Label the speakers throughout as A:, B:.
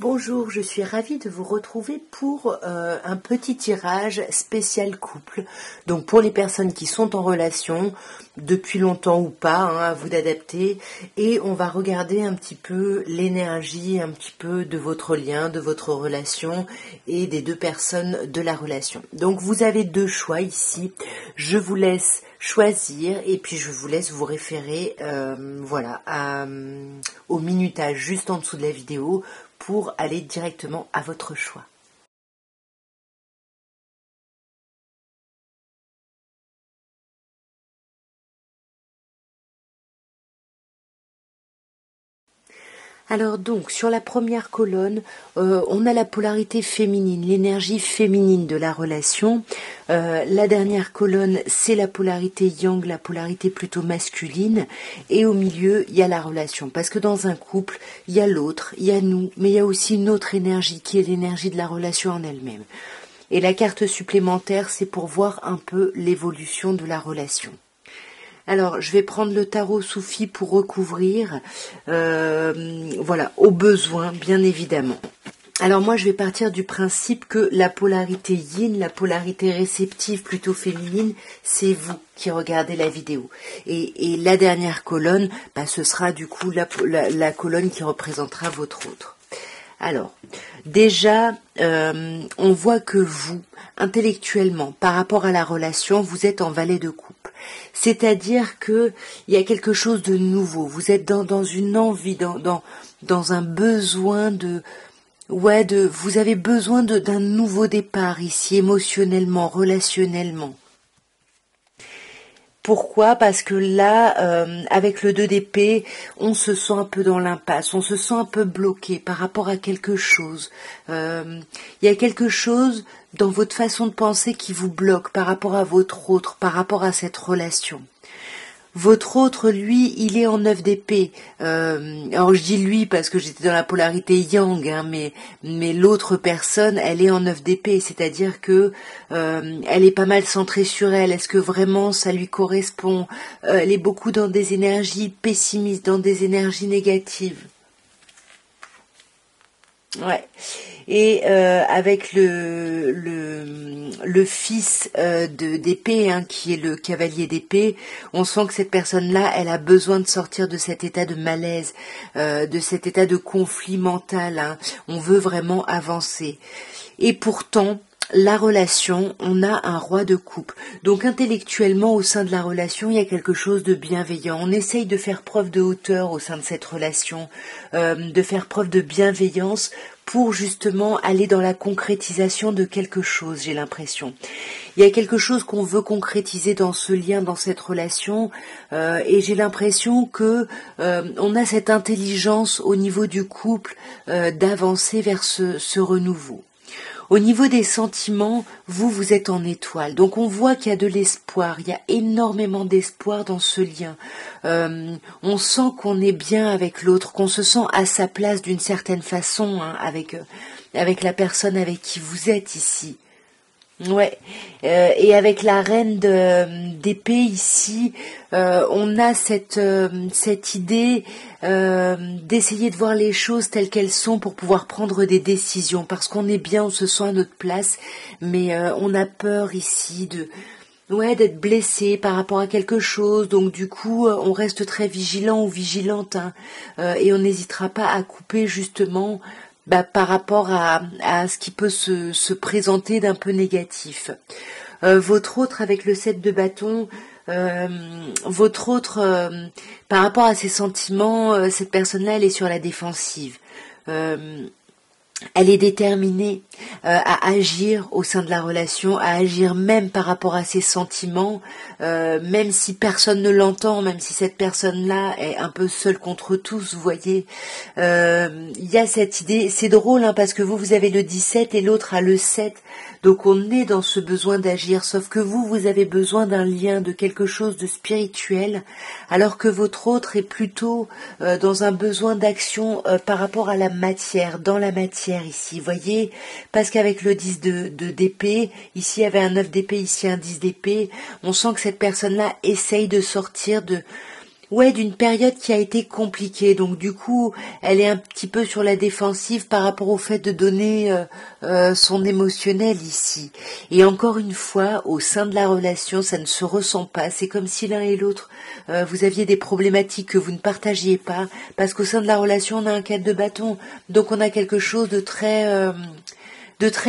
A: Bonjour, je suis ravie de vous retrouver pour un petit tirage spécial couple. Donc pour les personnes qui sont en relation, depuis longtemps ou pas, à vous d'adapter. Et on va regarder un petit peu l'énergie, un petit peu de votre lien, de votre relation et des deux personnes de la relation. Donc vous avez deux choix ici. Je vous laisse choisir et puis je vous laisse vous référer au minutage juste en dessous de la vidéo pour aller directement à votre choix. Alors donc, sur la première colonne, on a la polarité féminine, l'énergie féminine de la relation. La dernière colonne, c'est la polarité yang, la polarité plutôt masculine. Et au milieu, il y a la relation. Parce que dans un couple, il y a l'autre, il y a nous, mais il y a aussi une autre énergie qui est l'énergie de la relation en elle-même. Et la carte supplémentaire, c'est pour voir un peu l'évolution de la relation. Alors, je vais prendre le tarot Soufi pour recouvrir, au besoin, bien évidemment. Alors moi, je vais partir du principe que la polarité yin, la polarité réceptive plutôt féminine, c'est vous qui regardez la vidéo. Et la dernière colonne, ce sera du coup la colonne qui représentera votre autre. Alors, déjà, on voit que vous, intellectuellement, par rapport à la relation, vous êtes en valet de coupe. C'est-à-dire que il y a quelque chose de nouveau. Vous êtes dans une envie, dans un besoin vous avez besoin d'un nouveau départ ici, émotionnellement, relationnellement. Pourquoi? Parce que là, avec le 2 d'épée, on se sent un peu dans l'impasse, on se sent un peu bloqué par rapport à quelque chose. Il y a quelque chose dans votre façon de penser qui vous bloque par rapport à votre autre, par rapport à cette relation. Votre autre, lui, il est en 9 d'épée. Alors je dis lui parce que j'étais dans la polarité yang, mais l'autre personne, elle est en 9 d'épée, c'est-à-dire que elle est pas mal centrée sur elle. Est-ce que vraiment ça lui correspond? Elle est beaucoup dans des énergies pessimistes, dans des énergies négatives. Ouais. Et avec le fils d'épée, qui est le cavalier d'épée, on sent que cette personne-là, elle a besoin de sortir de cet état de malaise, de cet état de conflit mental. On veut vraiment avancer. Et pourtant, la relation, on a un roi de coupe. Donc intellectuellement, au sein de la relation, il y a quelque chose de bienveillant. On essaye de faire preuve de hauteur au sein de cette relation, de faire preuve de bienveillance pour justement aller dans la concrétisation de quelque chose, j'ai l'impression. Il y a quelque chose qu'on veut concrétiser dans ce lien, dans cette relation, et j'ai l'impression que on a cette intelligence au niveau du couple d'avancer vers ce renouveau. Au niveau des sentiments, vous êtes en étoile. Donc on voit qu'il y a de l'espoir, il y a énormément d'espoir dans ce lien. On sent qu'on est bien avec l'autre, qu'on se sent à sa place d'une certaine façon avec la personne avec qui vous êtes ici. Ouais, et avec la reine d'épée ici, on a cette idée d'essayer de voir les choses telles qu'elles sont pour pouvoir prendre des décisions, parce qu'on est bien, on se sent à notre place, mais on a peur ici d'être blessé par rapport à quelque chose, donc du coup on reste très vigilant ou vigilante, et on n'hésitera pas à couper justement par rapport à ce qui peut se présenter d'un peu négatif. Votre autre avec le 7 de bâton, votre autre, par rapport à ses sentiments, cette personne-là, elle est sur la défensive. Elle est déterminée à agir au sein de la relation, à agir même par rapport à ses sentiments, même si personne ne l'entend, même si cette personne-là est un peu seule contre tous, vous voyez. Il y a cette idée, c'est drôle parce que vous avez le 17 et l'autre a le 7, donc on est dans ce besoin d'agir, sauf que vous avez besoin d'un lien, de quelque chose de spirituel, alors que votre autre est plutôt dans un besoin d'action par rapport à la matière, dans la matière ici, vous voyez, parce qu'avec le 10 d'épée, ici il y avait un 9 d'épée, ici un 10 d'épée, on sent que cette personne-là essaye de sortir Ouais, d'une période qui a été compliquée. Donc du coup, elle est un petit peu sur la défensive par rapport au fait de donner son émotionnel ici. Et encore une fois, au sein de la relation, ça ne se ressent pas. C'est comme si l'un et l'autre, vous aviez des problématiques que vous ne partagiez pas, parce qu'au sein de la relation, on a un cadre de bâton. Donc on a quelque chose de très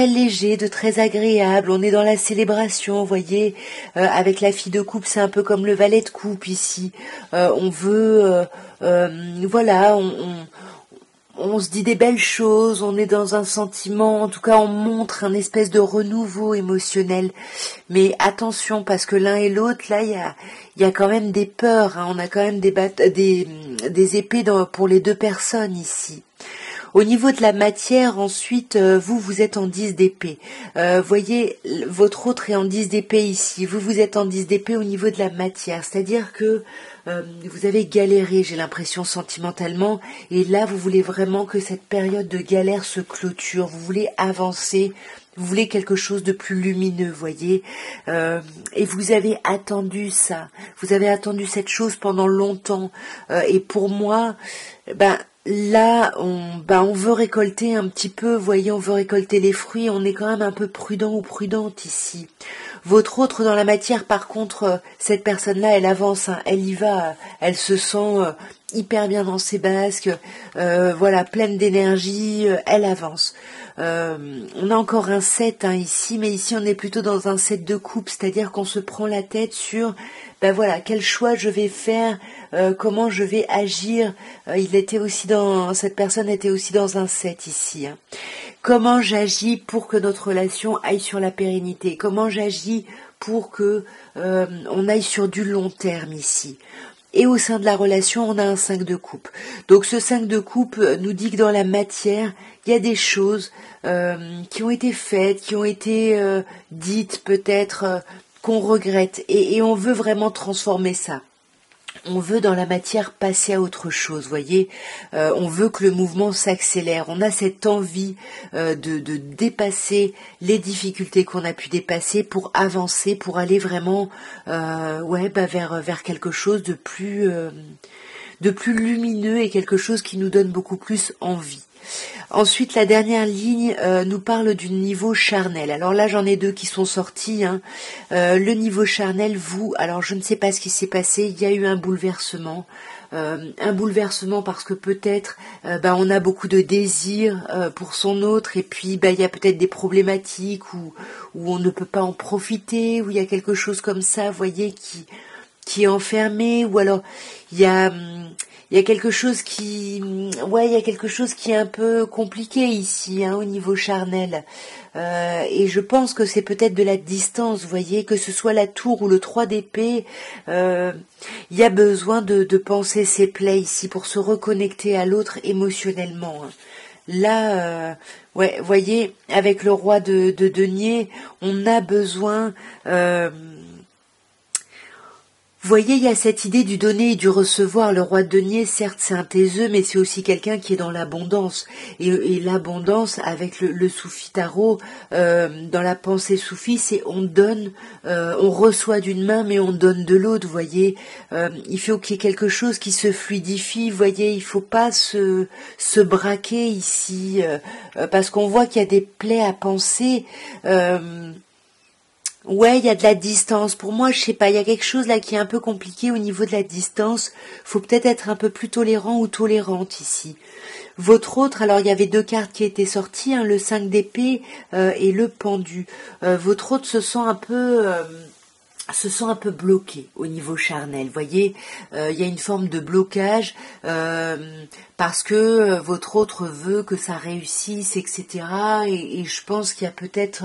A: léger, de très agréable. On est dans la célébration, vous voyez. Avec la fille de coupe, c'est un peu comme le valet de coupe ici. On veut, voilà, on se dit des belles choses, on est dans un sentiment, en tout cas on montre un espèce de renouveau émotionnel. Mais attention, parce que l'un et l'autre, là, il y a quand même des peurs, hein. On a quand même des épées pour les deux personnes ici. Au niveau de la matière, ensuite, vous êtes en 10 d'épée. Voyez, votre autre est en 10 d'épée ici. Vous êtes en 10 d'épée au niveau de la matière. C'est-à-dire que vous avez galéré, j'ai l'impression, sentimentalement. Et là, vous voulez vraiment que cette période de galère se clôture. Vous voulez avancer. Vous voulez quelque chose de plus lumineux, voyez. Et vous avez attendu ça. Vous avez attendu cette chose pendant longtemps. Et pour moi, là, on veut récolter un petit peu, voyez, on veut récolter les fruits, on est quand même un peu prudent ou prudente ici. Votre autre dans la matière, par contre, cette personne-là, elle avance, hein, elle y va, elle se sent hyper bien dans ses basques, voilà, pleine d'énergie, elle avance. On a encore un 7 hein, ici, mais ici on est plutôt dans un 7 de coupe, c'est-à-dire qu'on se prend la tête sur voilà, quel choix je vais faire, comment je vais agir. Cette personne était aussi dans un 7 ici. Hein. Comment j'agis pour que notre relation aille sur la pérennité? Comment j'agis pour que on aille sur du long terme ici? Et au sein de la relation, on a un 5 de coupe. Donc ce 5 de coupe nous dit que dans la matière, il y a des choses qui ont été faites, qui ont été dites peut-être, qu'on regrette. Et on veut vraiment transformer ça. On veut dans la matière passer à autre chose, voyez. On veut que le mouvement s'accélère. On a cette envie de dépasser les difficultés qu'on a pu dépasser pour avancer, pour aller vraiment vers quelque chose de plus lumineux et quelque chose qui nous donne beaucoup plus envie. Ensuite, la dernière ligne nous parle du niveau charnel. Alors là, j'en ai deux qui sont sortis. Hein. Le niveau charnel, alors je ne sais pas ce qui s'est passé, il y a eu un bouleversement. Parce que peut-être on a beaucoup de désirs pour son autre et puis il y a peut-être des problématiques où on ne peut pas en profiter, où il y a quelque chose comme ça, vous voyez, qui est enfermé, ou alors il y a quelque chose il y a quelque chose qui est un peu compliqué ici, hein, au niveau charnel. Et je pense que c'est peut-être de la distance, vous voyez, que ce soit la tour ou le 3 d'épée, il y a besoin de penser ses plaies ici pour se reconnecter à l'autre émotionnellement. Hein. Là, voyez, avec le roi de denier, on a besoin... Vous voyez, il y a cette idée du donner et du recevoir. Le roi de denier, certes, c'est un taiseux, mais c'est aussi quelqu'un qui est dans l'abondance. Et l'abondance, avec le soufi tarot, dans la pensée soufi, c'est on donne, on reçoit d'une main, mais on donne de l'autre, vous voyez. Il faut qu'il y ait quelque chose qui se fluidifie, vous voyez. Il faut pas se braquer ici, parce qu'on voit qu'il y a des plaies à penser. Ouais, il y a de la distance. Pour moi, je sais pas, il y a quelque chose là qui est un peu compliqué au niveau de la distance. Faut peut-être être un peu plus tolérant ou tolérante ici. Votre autre, alors il y avait deux cartes qui étaient sorties, hein, le 5 d'épée et le pendu. Votre autre se sent un peu bloqué au niveau charnel, vous voyez, il y a une forme de blocage parce que votre autre veut que ça réussisse, etc. Et je pense qu'il y a peut-être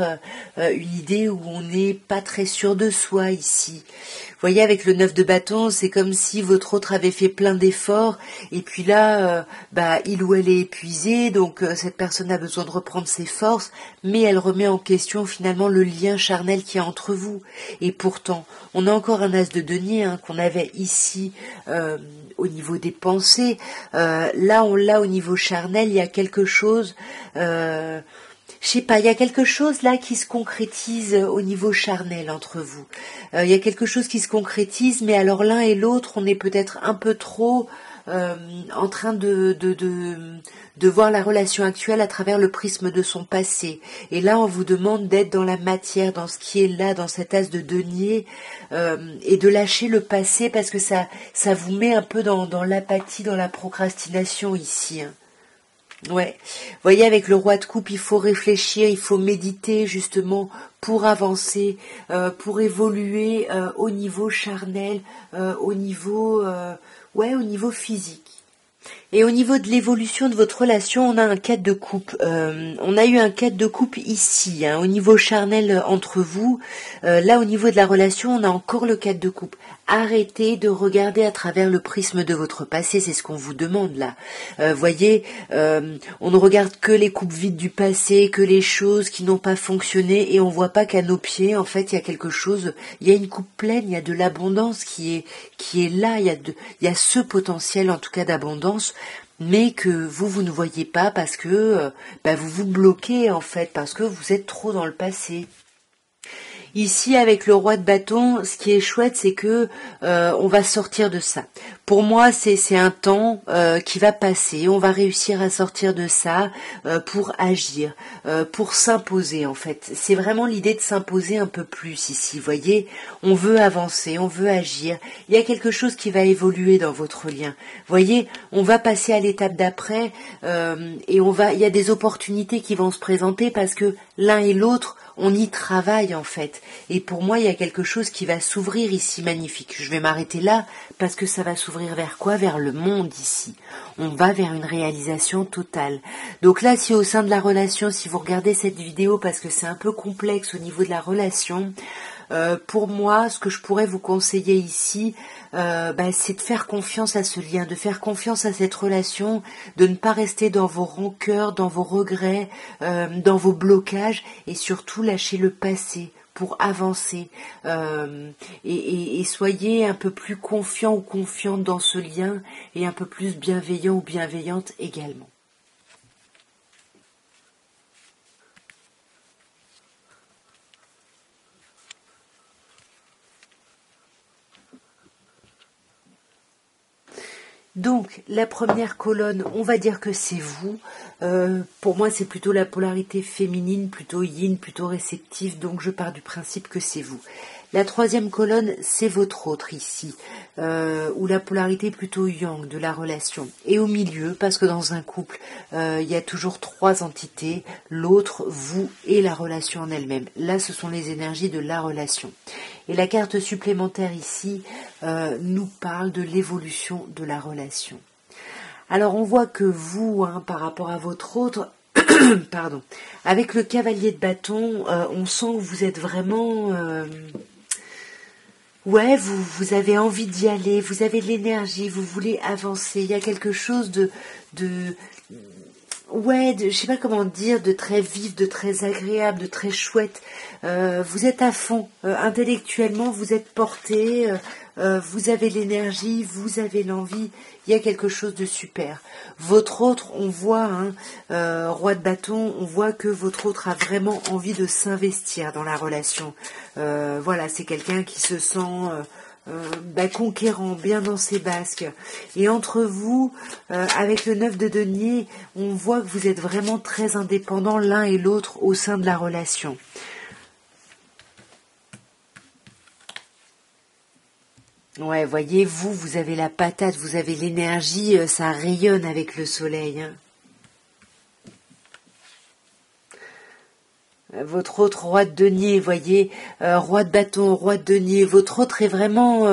A: une idée où on n'est pas très sûr de soi ici. Vous voyez, avec le 9 de bâton, c'est comme si votre autre avait fait plein d'efforts et puis là, il ou elle est épuisé, donc cette personne a besoin de reprendre ses forces, mais elle remet en question finalement le lien charnel qu'il y a entre vous. Et pourtant, on a encore un as de denier hein, qu'on avait ici au niveau des pensées. Là, on l'a au niveau charnel, il y a quelque chose... je je sais pas, il y a quelque chose là qui se concrétise au niveau charnel entre vous. Il y a quelque chose qui se concrétise, mais alors l'un et l'autre, on est peut-être un peu trop en train de voir la relation actuelle à travers le prisme de son passé. Et là, on vous demande d'être dans la matière, dans ce qui est là, dans cet as de denier, et de lâcher le passé parce que ça vous met un peu dans l'apathie, dans la procrastination ici. Hein. Ouais, vous voyez, avec le roi de coupe, il faut réfléchir, il faut méditer justement pour avancer, pour évoluer au niveau charnel, au niveau, au niveau physique. Et au niveau de l'évolution de votre relation, on a un 4 de coupe. On a eu un 4 de coupe ici, hein, au niveau charnel entre vous. Là, au niveau de la relation, on a encore le 4 de coupe. Arrêtez de regarder à travers le prisme de votre passé, c'est ce qu'on vous demande là. Voyez, on ne regarde que les coupes vides du passé, que les choses qui n'ont pas fonctionné, et on voit pas qu'à nos pieds, en fait, il y a quelque chose, il y a une coupe pleine, il y a de l'abondance qui est là, il y a ce potentiel en tout cas d'abondance, mais que vous ne voyez pas parce que vous vous bloquez en fait, parce que vous êtes trop dans le passé. Ici, avec le roi de bâton, ce qui est chouette, c'est que on va sortir de ça. Pour moi, c'est un temps qui va passer. On va réussir à sortir de ça pour agir, pour s'imposer en fait. C'est vraiment l'idée de s'imposer un peu plus ici. Vous voyez, on veut avancer, on veut agir. Il y a quelque chose qui va évoluer dans votre lien. Vous voyez, on va passer à l'étape d'après et il y a des opportunités qui vont se présenter parce que l'un et l'autre, on y travaille en fait. Et pour moi, il y a quelque chose qui va s'ouvrir ici, magnifique. Je vais m'arrêter là parce que ça va s'ouvrir vers quoi? Vers le monde ici. On va vers une réalisation totale. Donc là, si au sein de la relation, si vous regardez cette vidéo parce que c'est un peu complexe au niveau de la relation, pour moi, ce que je pourrais vous conseiller ici, c'est de faire confiance à ce lien, de faire confiance à cette relation, de ne pas rester dans vos rancœurs, dans vos regrets, dans vos blocages, et surtout lâcher le passé pour avancer et soyez un peu plus confiant ou confiante dans ce lien et un peu plus bienveillant ou bienveillante également. Donc, la première colonne, on va dire que c'est vous. Pour moi, c'est plutôt la polarité féminine, plutôt yin, plutôt réceptive. Donc, je pars du principe que c'est vous. La troisième colonne, c'est votre autre ici, où la polarité est plutôt yang de la relation. Et au milieu, parce que dans un couple, il y a toujours trois entités, l'autre, vous et la relation en elle-même. Là, ce sont les énergies de la relation. Et la carte supplémentaire ici nous parle de l'évolution de la relation. Alors on voit que vous, par rapport à votre autre, pardon, avec le cavalier de bâton, on sent que vous êtes vraiment... vous avez envie d'y aller, vous avez de l'énergie, vous voulez avancer. Il y a quelque chose je sais pas comment dire, de très vif, de très agréable, de très chouette. Vous êtes à fond. Intellectuellement, vous êtes porté. Vous avez l'énergie, vous avez l'envie. Il y a quelque chose de super. Votre autre, on voit, roi de bâton, on voit que votre autre a vraiment envie de s'investir dans la relation. C'est quelqu'un qui se sent... conquérant, bien dans ses basques. Et entre vous, avec le 9 de denier, on voit que vous êtes vraiment très indépendants l'un et l'autre au sein de la relation. Ouais, voyez, vous avez la patate, vous avez l'énergie, ça rayonne avec le soleil. Votre autre roi de denier, voyez, roi de bâton, roi de denier, votre autre est vraiment,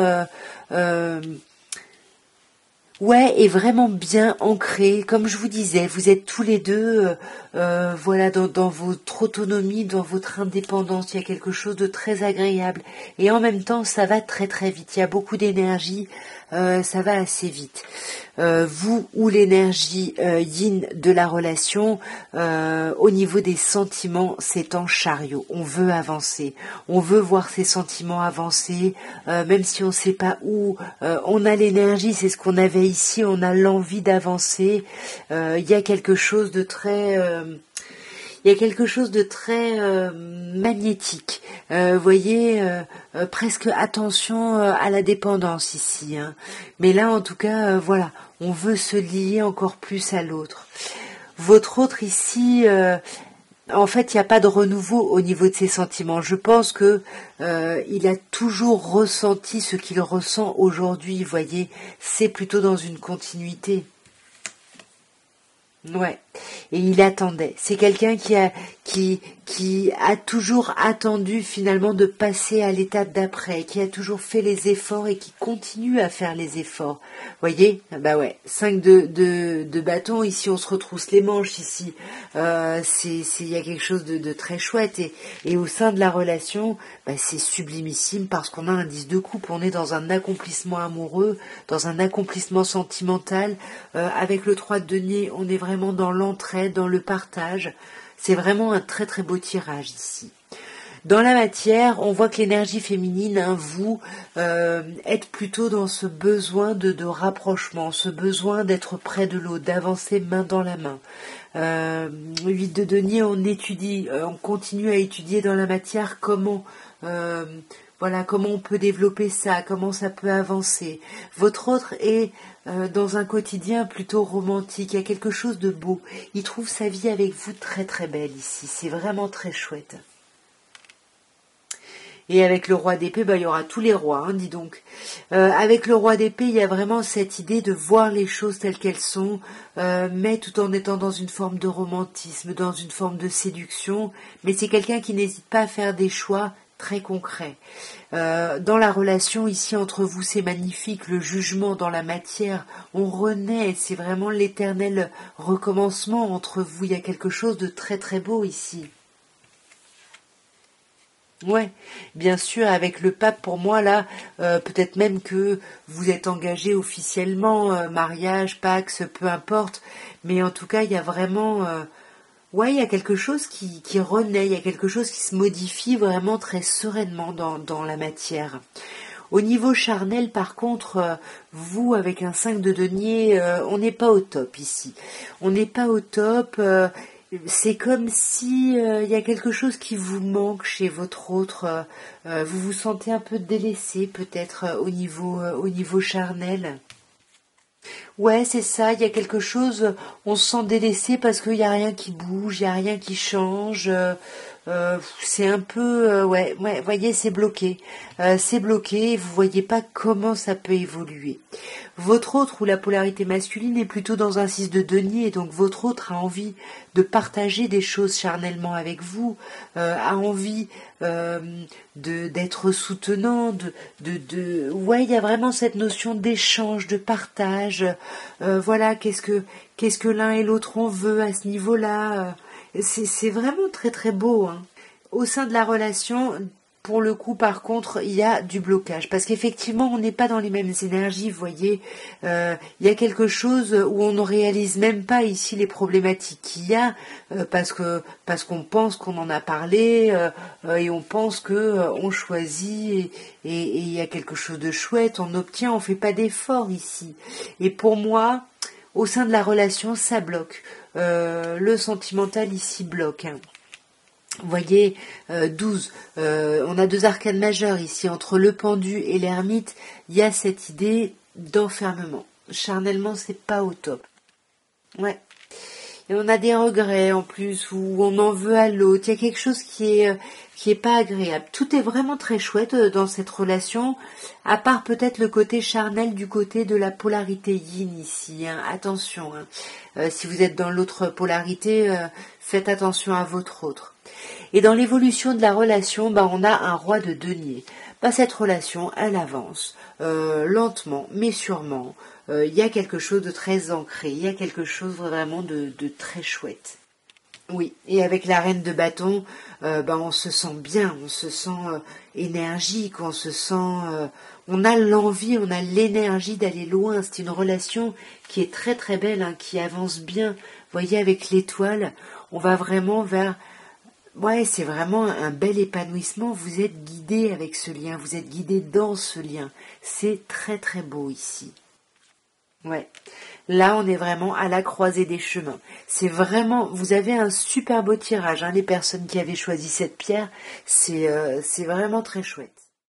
A: est vraiment bien ancré. Comme je vous disais, vous êtes tous les deux, dans votre autonomie, dans votre indépendance. Il y a quelque chose de très agréable. Et en même temps, ça va très très vite. Il y a beaucoup d'énergie. Ça va assez vite. Vous ou l'énergie yin de la relation, au niveau des sentiments, c'est en chariot. On veut avancer, on veut voir ses sentiments avancer, même si on ne sait pas où. On a l'énergie, c'est ce qu'on avait ici, on a l'envie d'avancer. Il y a quelque chose de très... il y a quelque chose de très magnétique. Voyez, presque attention à la dépendance ici. Hein. Mais là, en tout cas, voilà, on veut se lier encore plus à l'autre. Votre autre ici, en fait, il n'y a pas de renouveau au niveau de ses sentiments. Je pense que il a toujours ressenti ce qu'il ressent aujourd'hui. Voyez, c'est plutôt dans une continuité. Ouais. Et il attendait. C'est quelqu'un qui a toujours attendu finalement de passer à l'étape d'après, qui a toujours fait les efforts et qui continue à faire les efforts. Voyez, bah ouais, 5 de bâtons, ici on se retrousse les manches, ici il y a quelque chose de très chouette et au sein de la relation, bah, c'est sublimissime parce qu'on a un 10 de coupe, on est dans un accomplissement amoureux, dans un accomplissement sentimental, avec le 3 de denier, on est vraiment dans l'entraide, dans le partage. C'est vraiment un très très beau tirage ici. Dans la matière, on voit que l'énergie féminine, hein, vous, êtes plutôt dans ce besoin de rapprochement, ce besoin d'être près de l'autre, d'avancer main dans la main. 8 de denier, on étudie, on continue à étudier dans la matière comment... voilà, comment on peut développer ça, comment ça peut avancer. Votre autre est dans un quotidien plutôt romantique, il y a quelque chose de beau. Il trouve sa vie avec vous très très belle ici, c'est vraiment très chouette. Et avec le roi d'épée, bah, il y aura tous les rois, hein, dis donc. Avec le roi d'épée, il y a vraiment cette idée de voir les choses telles qu'elles sont, mais tout en étant dans une forme de romantisme, dans une forme de séduction. Mais c'est quelqu'un qui n'hésite pas à faire des choix très concret. Dans la relation ici entre vous, c'est magnifique, le jugement dans la matière, on renaît, c'est vraiment l'éternel recommencement entre vous, il y a quelque chose de très très beau ici. Ouais, bien sûr, avec le pape, pour moi, là, peut-être même que vous êtes engagé officiellement, mariage, pax, peu importe, mais en tout cas, il y a vraiment... ouais, il y a quelque chose qui renaît, il y a quelque chose qui se modifie vraiment très sereinement dans la matière. Au niveau charnel, par contre, vous, avec un 5 de denier, on n'est pas au top ici. On n'est pas au top. C'est comme si il y a quelque chose qui vous manque chez votre autre. Vous vous sentez un peu délaissé, peut-être, au niveau charnel. Ouais, c'est ça, il y a quelque chose, on se sent délaissé parce qu'il n'y a rien qui bouge, il n'y a rien qui change. C'est un peu, ouais, voyez, c'est bloqué. C'est bloqué, vous voyez pas comment ça peut évoluer. Votre autre, ou la polarité masculine, est plutôt dans un 6 de denier, donc votre autre a envie de partager des choses charnellement avec vous, a envie d'être soutenant, ouais, il y a vraiment cette notion d'échange, de partage. Voilà, qu'est-ce que l'un et l'autre on veut à ce niveau-là. C'est vraiment très très beau. Hein. Au sein de la relation, pour le coup, par contre, il y a du blocage. Parce qu'effectivement, on n'est pas dans les mêmes énergies, vous voyez. Il y a quelque chose où on ne réalise même pas ici les problématiques qu'il y a, parce qu'on pense qu'on en a parlé, et on pense que on choisit, et il y a quelque chose de chouette, on obtient, on fait pas d'effort ici. Et pour moi, au sein de la relation, ça bloque. Le sentimental ici bloque. Hein. Vous voyez, 12, on a 2 arcanes majeures ici, entre le pendu et l'ermite, il y a cette idée d'enfermement. Charnellement, c'est pas au top. Ouais. Et on a des regrets en plus, où on en veut à l'autre, il y a quelque chose qui est pas agréable. Tout est vraiment très chouette dans cette relation, à part peut-être le côté charnel du côté de la polarité yin ici. Hein. Attention, hein. Si vous êtes dans l'autre polarité, faites attention à votre autre. Et dans l'évolution de la relation, bah, on a un roi de denier. Bah, cette relation, elle avance, lentement, mais sûrement. Il y a quelque chose de très ancré, il y a quelque chose vraiment de très chouette. Oui, et avec la reine de bâton, bah, on se sent bien, on se sent énergique, on se sent... on a l'envie, on a l'énergie d'aller loin. C'est une relation qui est très très belle, hein, qui avance bien. Vous voyez, avec l'étoile, on va vraiment vers... Ouais, c'est vraiment un bel épanouissement. Vous êtes guidé avec ce lien, vous êtes guidé dans ce lien. C'est très très beau ici. Ouais. Là, on est vraiment à la croisée des chemins. C'est vraiment, vous avez un super beau tirage, hein, les personnes qui avaient choisi cette pierre. C'est vraiment très chouette.